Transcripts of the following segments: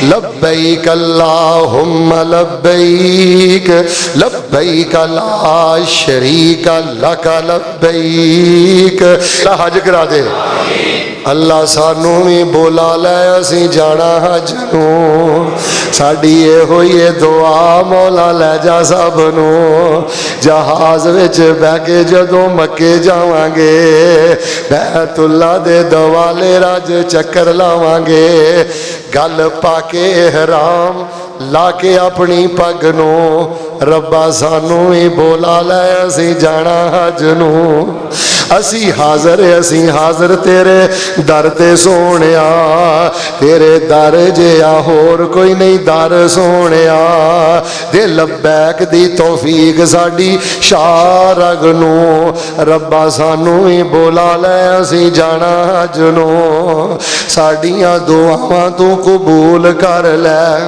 लब्बैक अल्लाहुम्मा लब्बैक लब्बैक ला शरीक लक लब्बैक। हज करा दे अल्लाह सानू भी बुला लै, असी जाना हज नूं। साडी इहो ही दुआ, मौला लै जा सब नूं। जहाज विच बह के जदों मक्के जावांगे, बैतुल्ला दे दवाले रज चक्कर लावांगे, गल पाके हराम ला के अपनी पग नूं, रब्बा सानू ही बुला लै, असी जाना हज नूं। असी हाज़र तेरे दर ते सोनिया, तेरे दर जिहा होर कोई नहीं दर सोनिया। दे लब्बैक दी तौफीक साडी शारग नूं, रब्बा सानू ही बुला लै, असी जाना हज नूं। साडियां दुआवां तू कबूल कर लै,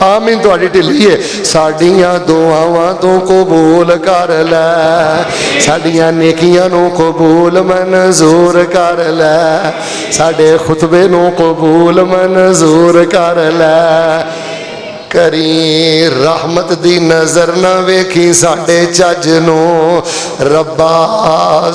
आमीन तुहाडी ढिली है। साडियां दुआवां तू कबूल कर लै, साडियां नेकियां नू कबूल मंजूर कर लै, साडे खुतबे नू कबूल मंजूर कर लै। करी रहमत दी नज़र ना वेखी साडे चज नू, रब्बा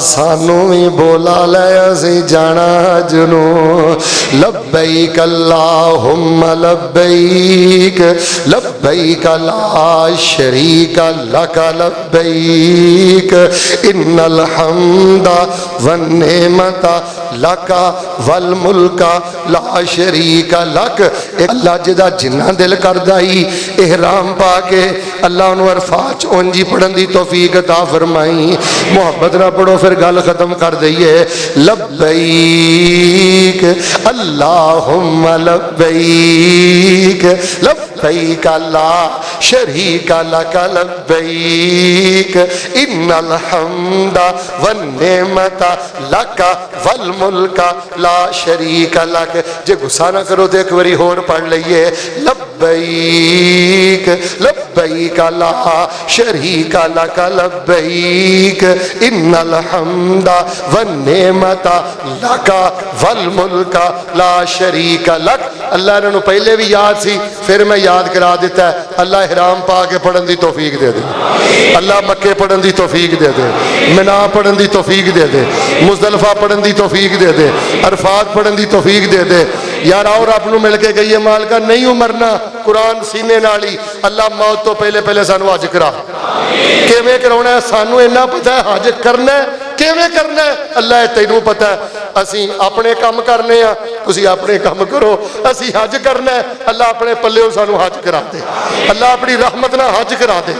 सानू भी बुला लै, असी जाना हज नूं। लब्बैक अल्लाहुम्मा लब्बैक लब्बैक ला शरीक लक लब्बैक इन्नल हम्दा वन नेमता लक वल मुल्का ला शरीक लक। अल्लाह जिदा जिन्ना दिल करदा एहराम पा के अल्लाह नूं अरफात उंजी पढ़न दी तौफीक अता फरमाई। मुहब्बत ना पढ़ो फिर गल खत्म कर दईए। लब्बैक अल्लाहुम्मा लब्बैक लब्बैक ला शरीक लक लब्बैक इन्नल हम्दा वन नेमता लक वल मुल्का ला शरीक लक। जे गुस्सा ना करो तो एक बारी होर पढ़ लईए। लब्बैक लब्बैक ला शरीक लक लब्बैक इन्नल हम्दा वन नेमता लक वल मुल्का ला शरीक लक। अल्लाह इन्होंने पहले भी याद सी, फिर मैं याद करा दिता है। अल्लाह हिराम पा के पढ़न की तौफीक दे दे, अल्लाह मक्के पढ़न की तौफीक दे दे, मिना पढ़न की तौफीक दे दे, मुजदलफा पढ़न की तौफीक दे दे, अरफात पढ़न की तौफीक दे दे। यार आओ रब नूं मिल के कहिए मालका नहीं मरना, कुरान सीने नाल ही। अल्लाह मौत तो पहले पहले सानू हज करा। किवें कराउणा है सानू इन्ना पता है, हज करना है किवें करना है अल्लाह तैनू पता है। असी अपने काम करने आ, तुसी अपने काम करो। असी हज करना है, अल्लाह अपने पल्ले सानू हज करा दे। अल्लाह अपनी रहमत ना हज करा दे,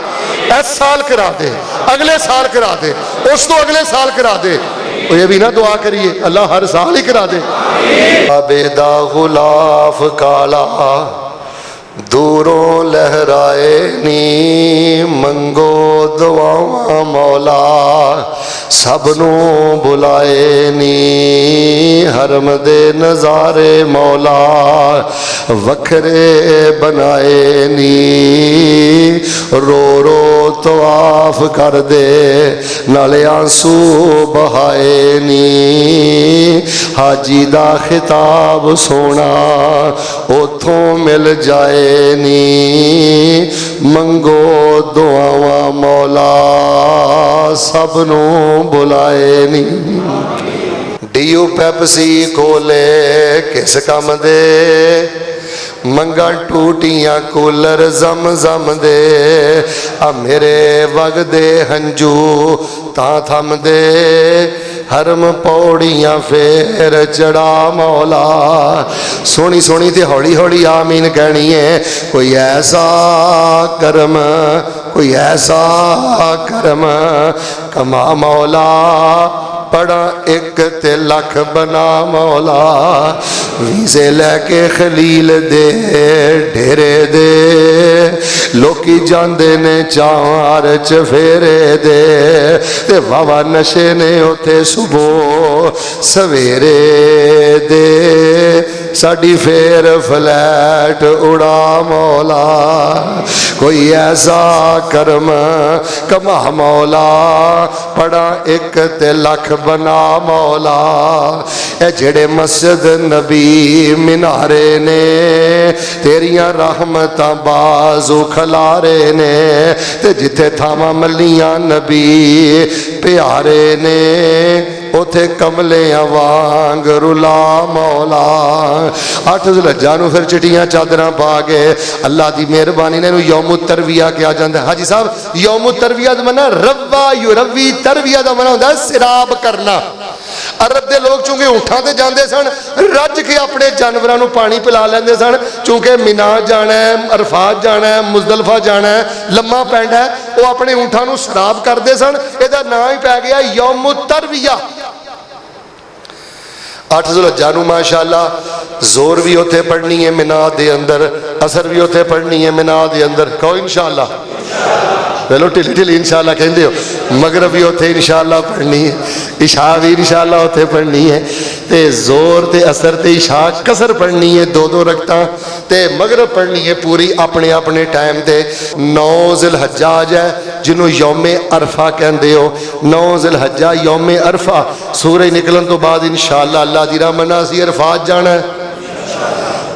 इस साल करा दे, अगले साल करा दे, उस तो अगले साल करा दे। ये भी ना दुआ करिए अल्लाह हर साल ही करा दे। आबेदा गुलाफ काला दूरों लहराए नी, मंगो दुआवां मौला सबनू बुलाए नी। हरम दे नज़ारे मौला वखरे बनाए नी, रो रो तवाफ कर दे नाले आंसू बहाए नी। हाजी दा खिताब सोना उथों मिल जाए नी, मंगो दुआवां मौला सबनू बुलाए नी। डीयू पैपसी कोले किस काम दे, मंगा टूटियां कूलर जम जम दे। आ मेरे वगदे हंजू तां थम दे, हरम पौड़ियां फेर चढ़ा मौला। सोनी सोनी ते हौली हौली आमीन कहनी है। कोई ऐसा करम, कोई ऐसा करम कमा मौला, पड़ा एक ते लख बना मौला। वीजे लैके खलील दे डेरे दे, लोकी जांदे ने चार चफेरे दे, ते वावा नशे ने उथे सुबह सवेरे दे। साडी फेर फ्लैट उड़ा मौला, कोई ऐसा करम कमा मौला, पड़ा एक ते लख बना मौला। ए जेड़े मस्जिद नबी मीनारे ने तेरियां रहमतां बाजू खलारे ने, ते जिथे थावां मलियां नबी प्यारे ने उथे कमलियां वांग रुला मौला। 8 ज़ुल्हज्जा नूं फिर चिट्टियां चादरां पा के अल्लाह की मेहरबानी ने यौमु तरविया कहा जाता है। हाजी साहब यौमु तरविया का मना रव्वा युरवी, तरविया का मना होता है सिराब करना। अरब के लोग चूंकि ऊँठां ते जाते सन, रज के अपने जानवरों को पानी पिला लेंदे सन, चूंकि मीना जाना है, अरफात जाना है, मुजदलफा जाना है, लम्मा पैंदा है, वो अपने ऊँठां को शराब करते सन। इसका नाम ही पै गया यौमु तरविया। 8 ज़ुल्हज्जा नूं माशाअल्लाह जोर भी उत्थे पढ़नी है मिना दे अंदर, असर भी उत्थे पढ़नी है मिना दे अंदर। कहो इंशाअल्लाह, पहलो ढिली ढिली इंशाअल्लाह कहते हो, मगरब भी उत्थे इंशाअल्लाह पढ़नी है, इशा भी इंशाअल्लाह उत्थे पढ़नी है, ते जोर ते असर ते इशा कसर पढ़नी है 2-2 रकतां, ते मगरब पढ़नी है पूरी अपने अपने टाइम ते। 9 ज़ुल्हज्जा है जिन्हों यौमे अरफा कहते हो, 9 ज़ुल्हज्जा यौमे अरफा, सूरज निकलन तो बाद इंशाअल्लाह अल्लाह दी रहमत नाल असीं अरफात जाना है,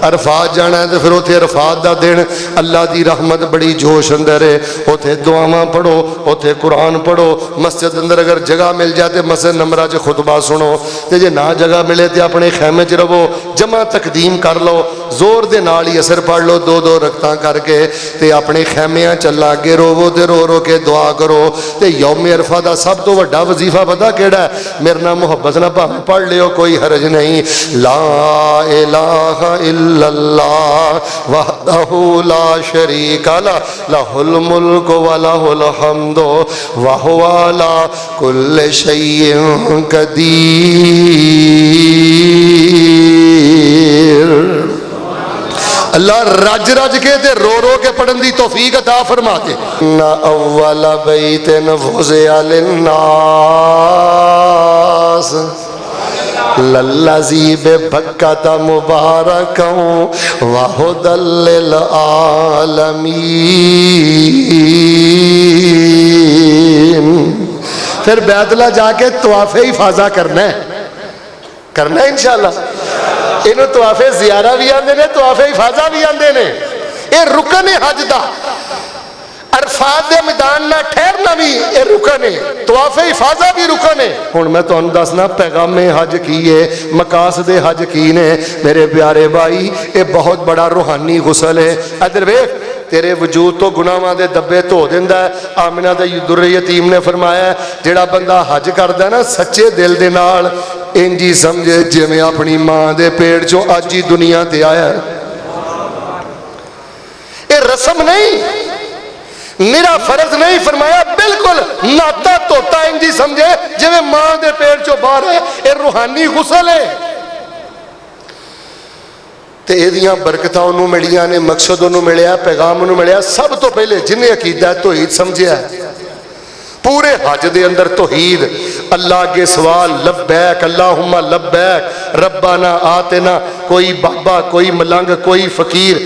अरफात जाना है। तो फिर उत्थे अरफात का दिन अल्लाह की रहमत बड़ी जोश अंदर है, उत्थे दुआवां पढ़ो, उत्थे कुरान पढ़ो, मस्जिद अंदर अगर जगह मिल जाए तो मस्जिद नंबरा च खुतबा सुनो, तो जे ना जगह मिले तो अपने खैमे च रवो, जमा तकदीम कर लो, जोर दे नाल ही असर पढ़ लो 2-2 रकतां करके, ते अपने खैमियां च लागे रोवो ते रो रो के दुआ करो। तो यौमे अरफा का सब तो वड्डा वजीफा पता केड़ा है? मेरे नाल मुहब्बत ना भावें पढ़ लियो, कोई हरज नहीं। ला इलाहा इल्लल्लाह वहदहू ला शरीका लह, लहुल मुल्क व लहुल हम्दु व हुवा अला कुल्लि शैइन कदीर। अल्लाह रज रज के ते रो रो के पढ़न की तौफीक अता फरमा दे। ना अव्वल बैतिन वुज़िअ लिन्नास लल्लज़ी बिबक्कता मुबारकं व हुदल लिल आलमीन। फिर बैतुल्ला जाके तवाफ़े इफ़ाज़ा करना है इंशाअल्लाह। इन्हों तवाफ़े ज़ियारा भी आते हैं, तवाफ़े इफ़ाज़ा भी आते हैं। ये रुकन है हज का, अरफात के मैदान में ठहरना भी ये रुकन है, तवाफ़े इफ़ाज़ा भी रुकन है। हुण मैं तुहानूं दसना पैगामे हज की है, मकासदे हज की ने मेरे प्यारे भाई। ये बहुत बड़ा रूहानी गुसल है। इधर वेख, तेरे वजूद तो गुनाहां दे दब्बे धो दिंदा है। आमिना दे दुर्र यतीम ने फरमाया, जिहड़ा बंदा हज करदा ना सच्चे दिल दे नाल, इंज ही समझे जिवें अपनी मां दे पेट चों अज ही दुनिया ते आया है। ये रस्म नहीं, मेरा फर्ज नहीं, फरमाया बिल्कुल नाता तोता इंज ही समझे जिवें मां दे पेट चों बाहर है। ये रूहानी गुसल है। तो यदियां बरकतां उन्होंने मिलियां ने, मकसद उन्होंने मिलिया, पैगाम उन्होंने मिलिया। सब तो पहले जिन्हें अकीदा तौहीद समझिया, पूरे हज दे अंदर तौहीद, अल्लाह के सवाल लब्बैक अल्लाहुम्मा लब्बैक रब्बाना आतेना, कोई बाबा, कोई मलंग, कोई फकीर।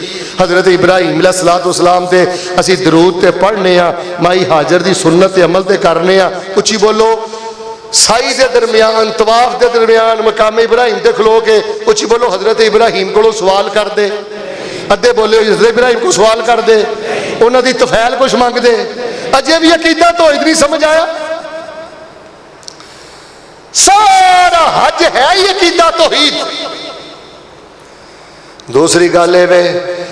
हज़रत इब्राहिम अलैहिस्सलाम ते असी दरूद ते पढ़ने आ, माई हाजर दी सुन्नत ते अमल ते करने आ। उच्ची बोलो। साई के दरमियान, तवाफ के दरमियान मकाम इब्राहिम ते खलो के उच्ची बोलो हज़रत इब्राहिम को सवाल कर दे। अद्धे बोले हज़रत इब्राहिम को सवाल कर दे, उन्होंने तफैल कुछ मंग दे। अजे भी अकीदा तो इतनी समझ आया। सारा हज है ही अकीदा तौहीद। दूसरी गल है